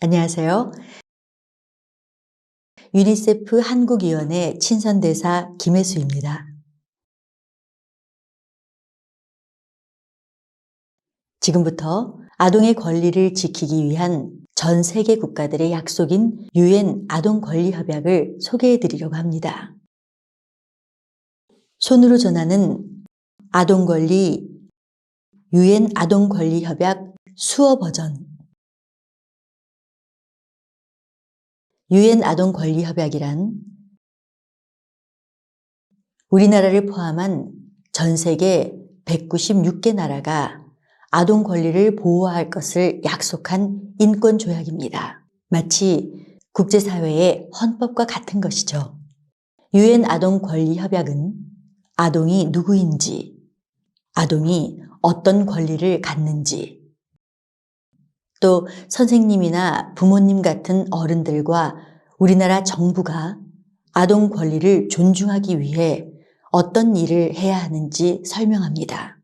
안녕하세요. 유니세프 한국위원회 친선대사 김혜수입니다. 지금부터 아동의 권리를 지키기 위한 전 세계 국가들의 약속인 유엔 아동권리협약을 소개해 드리려고 합니다. 손으로 전하는 아동권리 유엔 아동권리협약 수어 버전. 유엔 아동권리협약이란 우리나라를 포함한 전 세계 196개 나라가 아동 권리를 보호할 것을 약속한 인권조약입니다. 마치 국제사회의 헌법과 같은 것이죠. 유엔 아동권리협약은 아동이 누구인지, 아동이 어떤 권리를 갖는지, 또 선생님이나 부모님 같은 어른들과 우리나라 정부가 아동 권리를 존중하기 위해 어떤 일을 해야 하는지 설명합니다.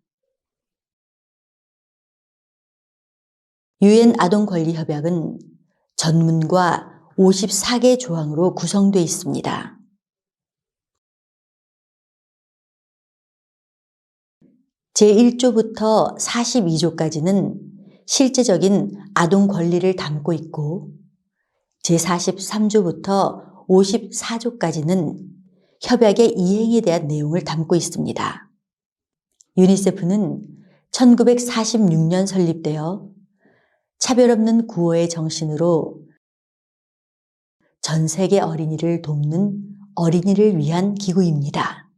유엔 아동권리협약은 전문과 54개 조항으로 구성되어 있습니다. 제1조부터 42조까지는 실제적인 아동 권리를 담고 있고 제43조부터 54조까지는 협약의 이행에 대한 내용을 담고 있습니다. 유니세프는 1946년 설립되어 차별 없는 구호의 정신으로 전 세계 어린이를 돕는 어린이를 위한 기구입니다.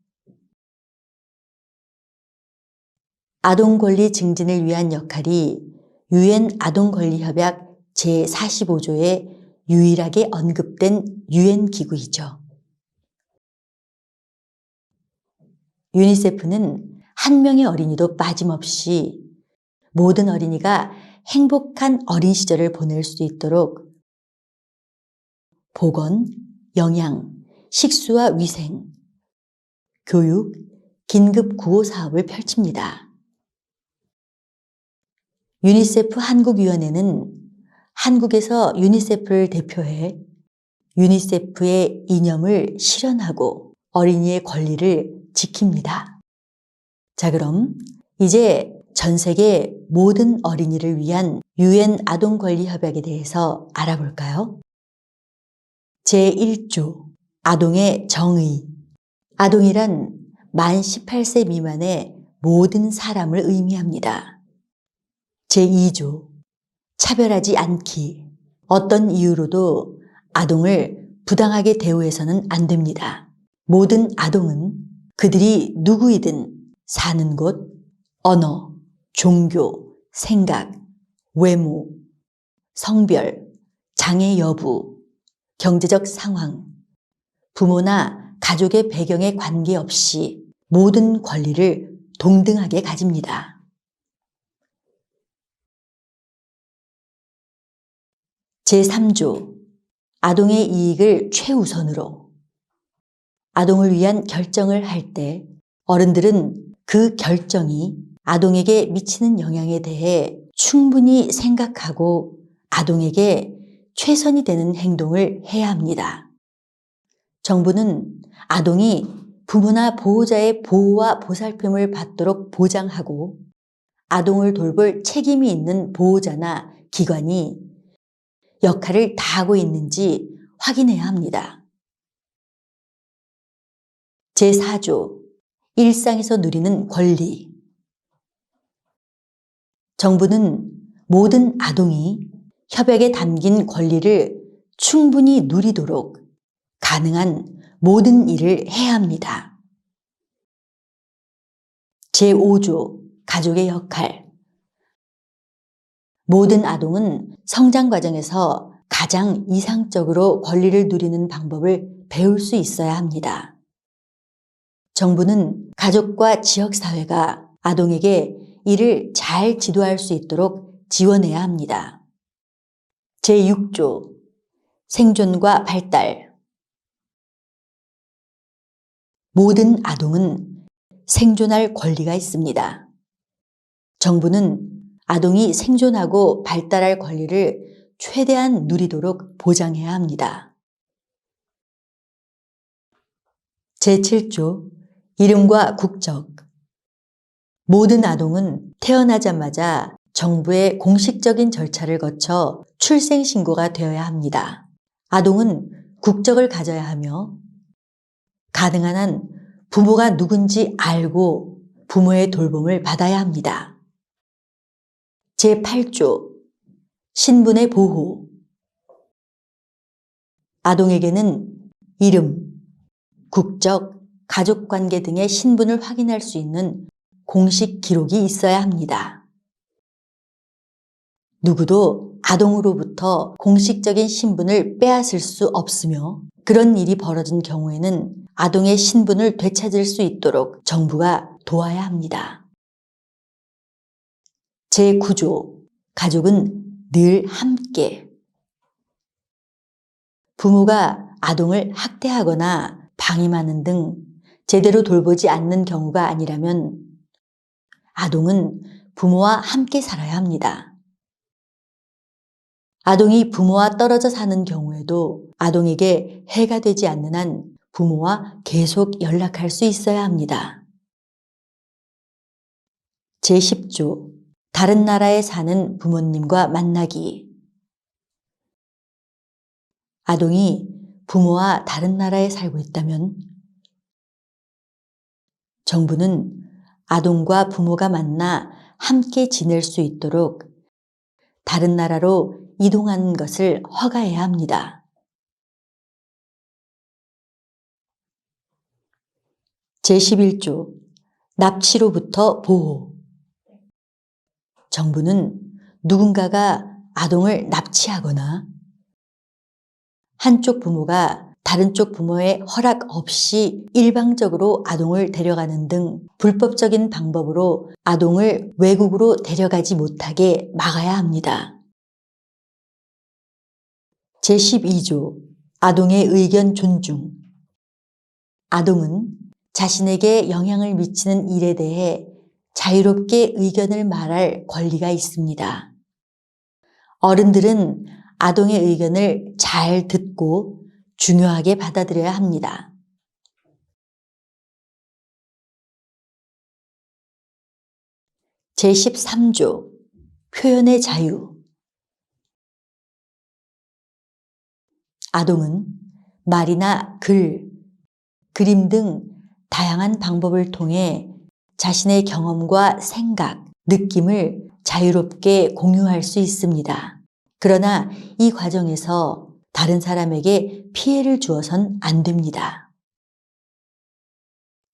아동 권리 증진을 위한 역할이 유엔 아동권리협약 제45조에 유일하게 언급된 유엔 기구이죠. 유니세프는 한 명의 어린이도 빠짐없이 모든 어린이가 행복한 어린 시절을 보낼 수 있도록 보건, 영양, 식수와 위생, 교육, 긴급 구호 사업을 펼칩니다. 유니세프 한국위원회는 한국에서 유니세프를 대표해 유니세프의 이념을 실현하고 어린이의 권리를 지킵니다. 자, 그럼 이제 전 세계 모든 어린이를 위한 유엔 아동권리협약에 대해서 알아볼까요? 제1조 아동의 정의. 아동이란 만 18세 미만의 모든 사람을 의미합니다. 제2조 차별하지 않기. 어떤 이유로도 아동을 부당하게 대우해서는 안 됩니다. 모든 아동은 그들이 누구이든 사는 곳, 언어, 종교, 생각, 외모, 성별, 장애 여부, 경제적 상황, 부모나 가족의 배경에 관계없이 모든 권리를 동등하게 가집니다. 제3조 아동의 이익을 최우선으로. 아동을 위한 결정을 할 때 어른들은 그 결정이 아동에게 미치는 영향에 대해 충분히 생각하고 아동에게 최선이 되는 행동을 해야 합니다. 정부는 아동이 부모나 보호자의 보호와 보살핌을 받도록 보장하고 아동을 돌볼 책임이 있는 보호자나 기관이 역할을 다하고 있는지 확인해야 합니다. 제4조 일상에서 누리는 권리. 정부는 모든 아동이 협약에 담긴 권리를 충분히 누리도록 가능한 모든 일을 해야 합니다. 제5조 가족의 역할. 모든 아동은 성장 과정에서 가장 이상적으로 권리를 누리는 방법을 배울 수 있어야 합니다. 정부는 가족과 지역사회가 아동에게 이를 잘 지도할 수 있도록 지원해야 합니다. 제6조 생존과 발달. 모든 아동은 생존할 권리가 있습니다. 정부는 아동이 생존하고 발달할 권리를 최대한 누리도록 보장해야 합니다. 제7조 이름과 국적. 모든 아동은 태어나자마자 정부의 공식적인 절차를 거쳐 출생신고가 되어야 합니다. 아동은 국적을 가져야 하며 가능한 한 부모가 누군지 알고 부모의 돌봄을 받아야 합니다. 제8조 신분의 보호. 아동에게는 이름, 국적, 가족관계 등의 신분을 확인할 수 있는 공식 기록이 있어야 합니다. 누구도 아동으로부터 공식적인 신분을 빼앗을 수 없으며 그런 일이 벌어진 경우에는 아동의 신분을 되찾을 수 있도록 정부가 도와야 합니다. 제9조 가족은 늘 함께. 부모가 아동을 학대하거나 방임하는 등 제대로 돌보지 않는 경우가 아니라면 아동은 부모와 함께 살아야 합니다. 아동이 부모와 떨어져 사는 경우에도 아동에게 해가 되지 않는 한 부모와 계속 연락할 수 있어야 합니다. 제10조 다른 나라에 사는 부모님과 만나기. 아동이 부모와 다른 나라에 살고 있다면 정부는 아동과 부모가 만나 함께 지낼 수 있도록 다른 나라로 이동하는 것을 허가해야 합니다. 제11조 납치로부터 보호. 정부는 누군가가 아동을 납치하거나 한쪽 부모가 다른 쪽 부모의 허락 없이 일방적으로 아동을 데려가는 등 불법적인 방법으로 아동을 외국으로 데려가지 못하게 막아야 합니다. 제12조 아동의 의견 존중. 아동은 자신에게 영향을 미치는 일에 대해 자유롭게 의견을 말할 권리가 있습니다. 어른들은 아동의 의견을 잘 듣고 중요하게 받아들여야 합니다. 제13조 표현의 자유. 아동은 말이나 글, 그림 등 다양한 방법을 통해 자신의 경험과 생각, 느낌을 자유롭게 공유할 수 있습니다. 그러나 이 과정에서 다른 사람에게 피해를 주어선 안 됩니다.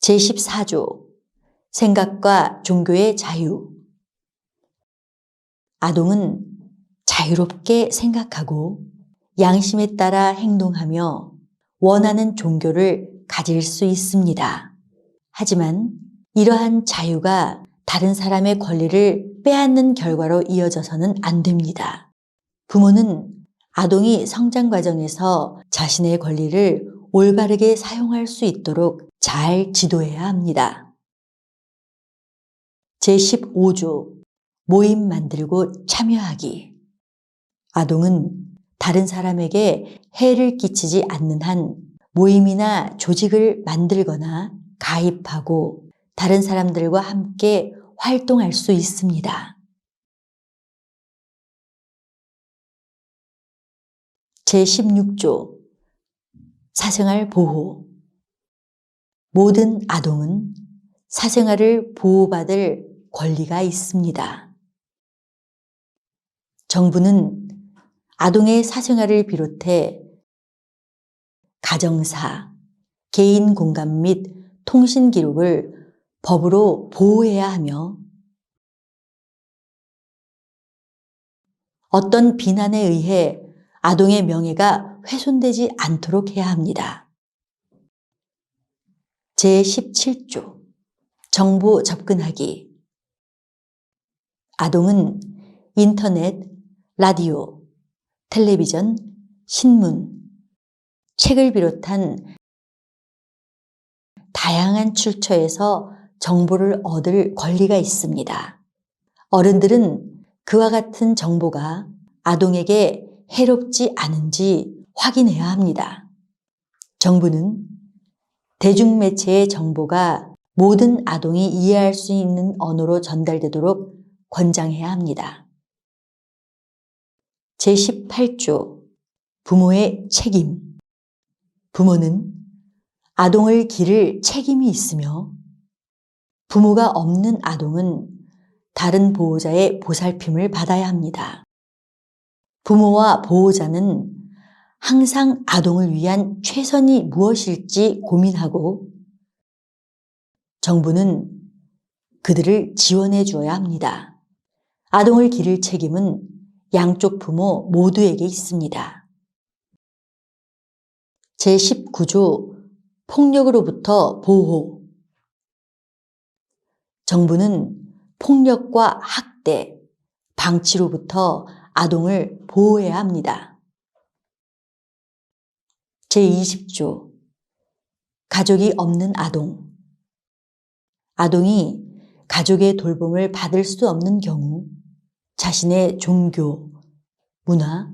제14조 생각과 종교의 자유. 아동은 자유롭게 생각하고 양심에 따라 행동하며 원하는 종교를 가질 수 있습니다. 하지만 이러한 자유가 다른 사람의 권리를 빼앗는 결과로 이어져서는 안 됩니다. 부모는 아동이 성장 과정에서 자신의 권리를 올바르게 사용할 수 있도록 잘 지도해야 합니다. 제15조 모임 만들고 참여하기. 아동은 다른 사람에게 해를 끼치지 않는 한 모임이나 조직을 만들거나 가입하고 다른 사람들과 함께 활동할 수 있습니다. 제16조 사생활 보호. 모든 아동은 사생활을 보호받을 권리가 있습니다. 정부는 아동의 사생활을 비롯해 가정사, 개인 공간 및 통신 기록을 법으로 보호해야 하며 어떤 비난에 의해 아동의 명예가 훼손되지 않도록 해야 합니다. 제17조 정보 접근하기. 아동은 인터넷, 라디오, 텔레비전, 신문, 책을 비롯한 다양한 출처에서 정보를 얻을 권리가 있습니다. 어른들은 그와 같은 정보가 아동에게 해롭지 않은지 확인해야 합니다. 정부는 대중매체의 정보가 모든 아동이 이해할 수 있는 언어로 전달되도록 권장해야 합니다. 제18조 부모의 책임. 부모는 아동을 기를 책임이 있으며 부모가 없는 아동은 다른 보호자의 보살핌을 받아야 합니다. 부모와 보호자는 항상 아동을 위한 최선이 무엇일지 고민하고 정부는 그들을 지원해 주어야 합니다. 아동을 기를 책임은 양쪽 부모 모두에게 있습니다. 제19조 폭력으로부터 보호. 정부는 폭력과 학대, 방치로부터 아동을 보호해야 합니다. 제20조 가족이 없는 아동. 아동이 가족의 돌봄을 받을 수 없는 경우 자신의 종교, 문화,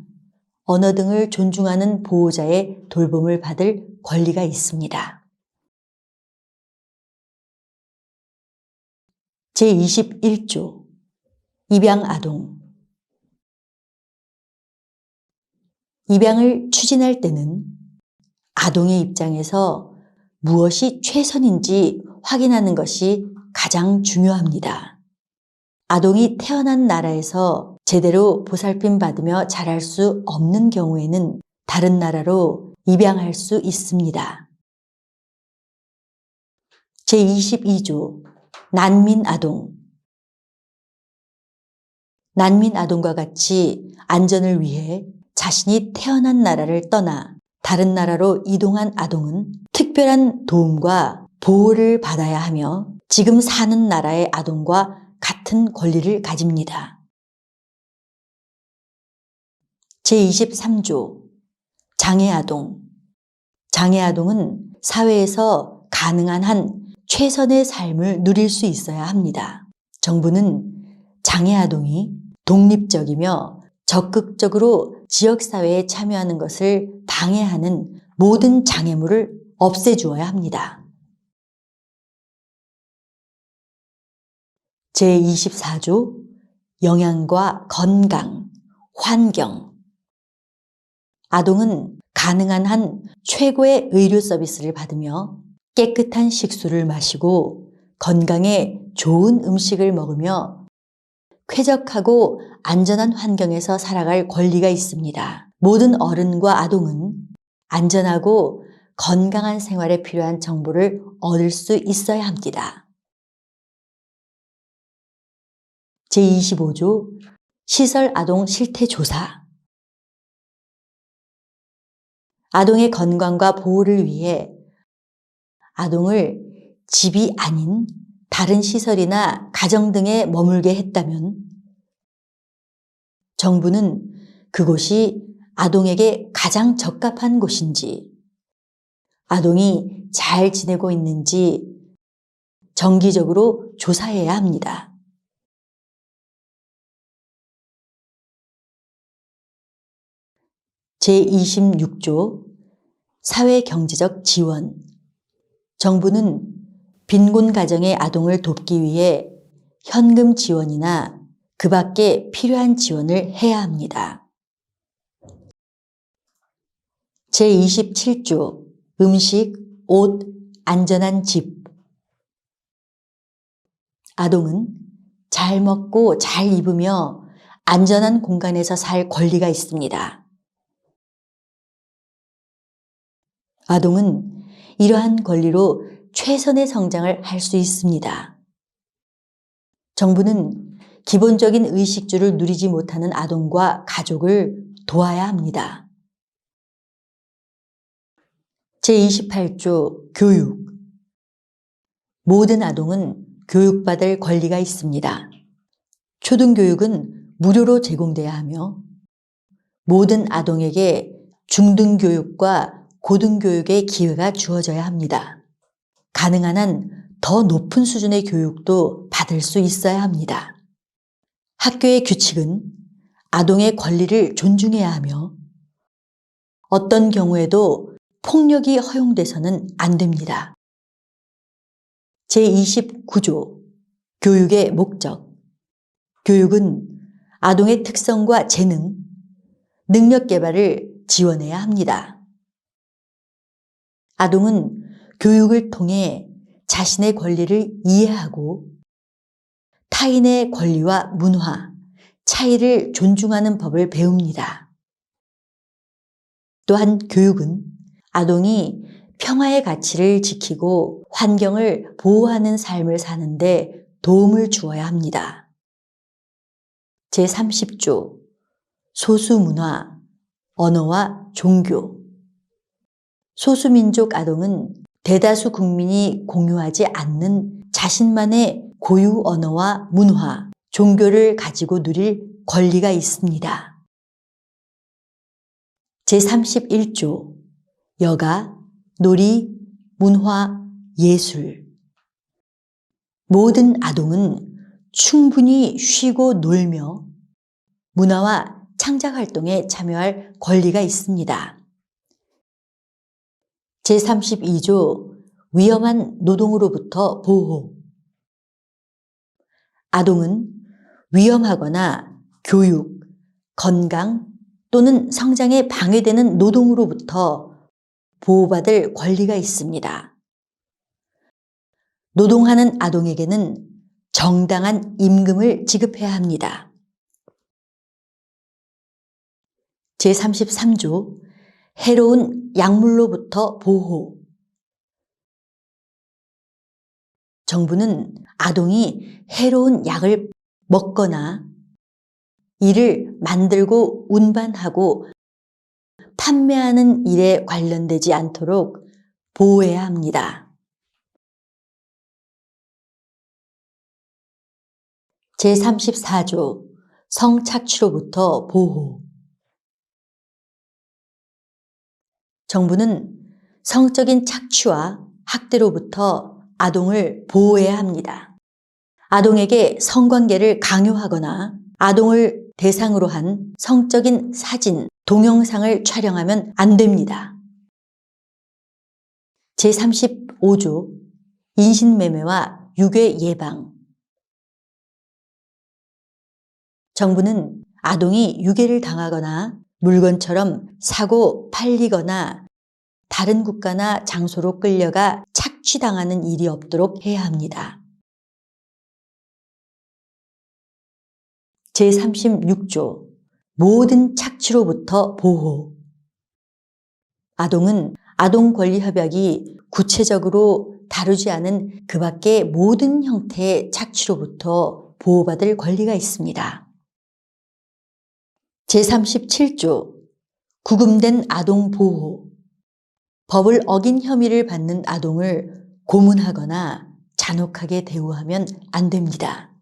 언어 등을 존중하는 보호자의 돌봄을 받을 권리가 있습니다. 제21조 입양아동. 입양을 추진할 때는 아동의 입장에서 무엇이 최선인지 확인하는 것이 가장 중요합니다. 아동이 태어난 나라에서 제대로 보살핌 받으며 자랄 수 없는 경우에는 다른 나라로 입양할 수 있습니다. 제22조 난민 아동. 난민 아동과 같이 안전을 위해 자신이 태어난 나라를 떠나 다른 나라로 이동한 아동은 특별한 도움과 보호를 받아야 하며 지금 사는 나라의 아동과 같은 권리를 가집니다. 제23조 장애아동. 장애아동은 사회에서 가능한 한 최선의 삶을 누릴 수 있어야 합니다. 정부는 장애아동이 독립적이며 적극적으로 지역사회에 참여하는 것을 방해하는 모든 장애물을 없애주어야 합니다. 제24조 영양과 건강, 환경. 아동은 가능한 한 최고의 의료 서비스를 받으며 깨끗한 식수를 마시고 건강에 좋은 음식을 먹으며 쾌적하고 안전한 환경에서 살아갈 권리가 있습니다. 모든 어른과 아동은 안전하고 건강한 생활에 필요한 정보를 얻을 수 있어야 합니다. 제25조 시설 아동 실태 조사. 아동의 건강과 보호를 위해 아동을 집이 아닌 다른 시설이나 가정 등에 머물게 했다면 정부는 그곳이 아동에게 가장 적합한 곳인지, 아동이 잘 지내고 있는지 정기적으로 조사해야 합니다. 제26조 사회경제적 지원. 정부는 빈곤 가정의 아동을 돕기 위해 현금 지원이나 그 밖에 필요한 지원을 해야 합니다. 제27조 음식, 옷, 안전한 집. 아동은 잘 먹고 잘 입으며 안전한 공간에서 살 권리가 있습니다. 아동은 이러한 권리로 최선의 성장을 할 수 있습니다. 정부는 기본적인 의식주를 누리지 못하는 아동과 가족을 도와야 합니다. 제28조 교육. 모든 아동은 교육받을 권리가 있습니다. 초등교육은 무료로 제공돼야 하며 모든 아동에게 중등교육과 고등교육의 기회가 주어져야 합니다. 가능한 한 더 높은 수준의 교육도 받을 수 있어야 합니다. 학교의 규칙은 아동의 권리를 존중해야 하며 어떤 경우에도 폭력이 허용돼서는 안 됩니다. 제29조 교육의 목적. 교육은 아동의 특성과 재능, 능력 개발을 지원해야 합니다. 아동은 교육을 통해 자신의 권리를 이해하고 타인의 권리와 문화, 차이를 존중하는 법을 배웁니다. 또한 교육은 아동이 평화의 가치를 지키고 환경을 보호하는 삶을 사는데 도움을 주어야 합니다. 제30조 소수문화, 언어와 종교. 소수민족 아동은 대다수 국민이 공유하지 않는 자신만의 고유 언어와 문화, 종교를 가지고 누릴 권리가 있습니다. 제31조 여가, 놀이, 문화, 예술. 모든 아동은 충분히 쉬고 놀며 문화와 창작 활동에 참여할 권리가 있습니다. 제32조 위험한 노동으로부터 보호. 아동은 위험하거나 교육, 건강 또는 성장에 방해되는 노동으로부터 보호받을 권리가 있습니다. 노동하는 아동에게는 정당한 임금을 지급해야 합니다. 제33조 해로운 약물로부터 보호. 정부는 아동이 해로운 약을 먹거나 이를 만들고 운반하고 판매하는 일에 관련되지 않도록 보호해야 합니다. 제34조 성착취로부터 보호. 정부는 성적인 착취와 학대로부터 아동을 보호해야 합니다. 아동에게 성관계를 강요하거나 아동을 대상으로 한 성적인 사진, 동영상을 촬영하면 안 됩니다. 제35조 인신매매와 유괴 예방. 정부는 아동이 유괴를 당하거나 물건처럼 사고 팔리거나 다른 국가나 장소로 끌려가 착취당하는 일이 없도록 해야 합니다. 제36조 모든 착취로부터 보호. 아동은 아동권리협약이 구체적으로 다루지 않은 그 밖의 모든 형태의 착취로부터 보호받을 권리가 있습니다. 제37조 구금된 아동 보호. 법을 어긴 혐의를 받는 아동을 고문하거나 잔혹하게 대우하면 안 됩니다.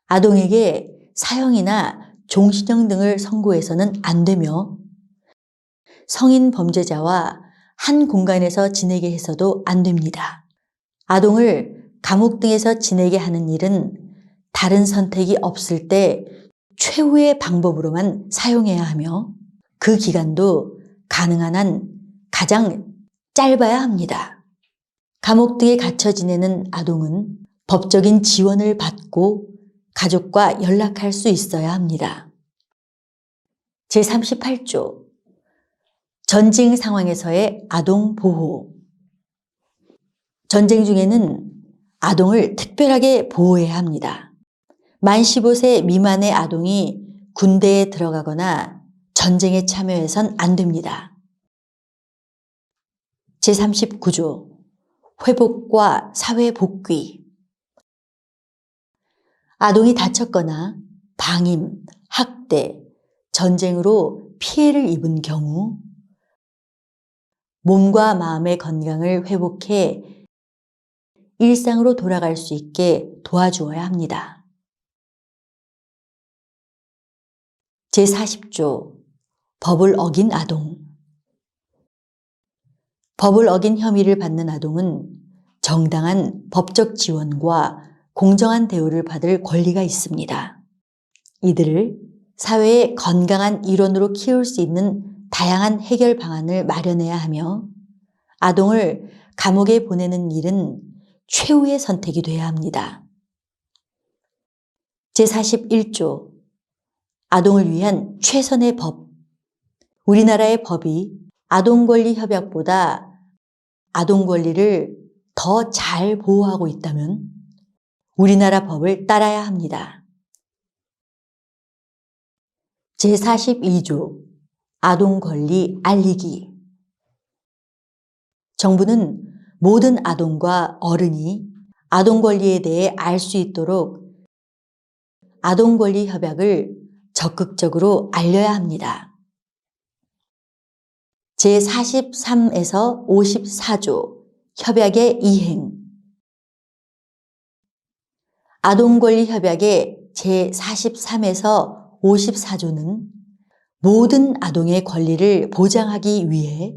아동에게 사형이나 종신형 등을 선고해서는 안 되며 성인 범죄자와 한 공간에서 지내게 해서도 안 됩니다. 아동을 감옥 등에서 지내게 하는 일은 다른 선택이 없을 때 최후의 방법으로만 사용해야 하며 그 기간도 가능한 한 가장 짧아야 합니다. 감옥 등에 갇혀 지내는 아동은 법적인 지원을 받고 가족과 연락할 수 있어야 합니다. 제38조 전쟁 상황에서의 아동 보호. 전쟁 중에는 아동을 특별하게 보호해야 합니다. 만 15세 미만의 아동이 군대에 들어가거나 전쟁에 참여해선 안 됩니다. 제39조 회복과 사회 복귀. 아동이 다쳤거나 방임, 학대, 전쟁으로 피해를 입은 경우 몸과 마음의 건강을 회복해 일상으로 돌아갈 수 있게 도와주어야 합니다. 제40조 법을 어긴 아동. 법을 어긴 혐의를 받는 아동은 정당한 법적 지원과 공정한 대우를 받을 권리가 있습니다. 이들을 사회의 건강한 일원으로 키울 수 있는 다양한 해결 방안을 마련해야 하며 아동을 감옥에 보내는 일은 최후의 선택이 돼야 합니다. 제41조 아동을 위한 최선의 법. 우리나라의 법이 아동권리협약보다 아동 권리를 더 잘 보호하고 있다면 우리나라 법을 따라야 합니다. 제42조 아동 권리 알리기. 정부는 모든 아동과 어른이 아동 권리에 대해 알 수 있도록 아동 권리 협약을 적극적으로 알려야 합니다. 제43에서 54조 협약의 이행. 아동 권리 협약의 제43에서 54조는 모든 아동의 권리를 보장하기 위해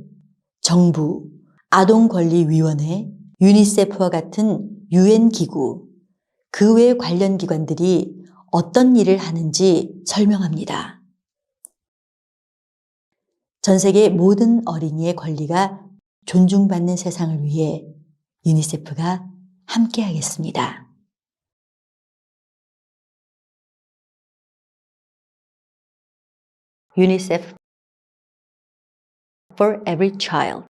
정부, 아동권리위원회, 유니세프와 같은 유엔 기구, 그 외 관련 기관들이 어떤 일을 하는지 설명합니다. 전 세계 모든 어린이의 권리가 존중받는 세상을 위해 유니세프가 함께하겠습니다. UNICEF for every child.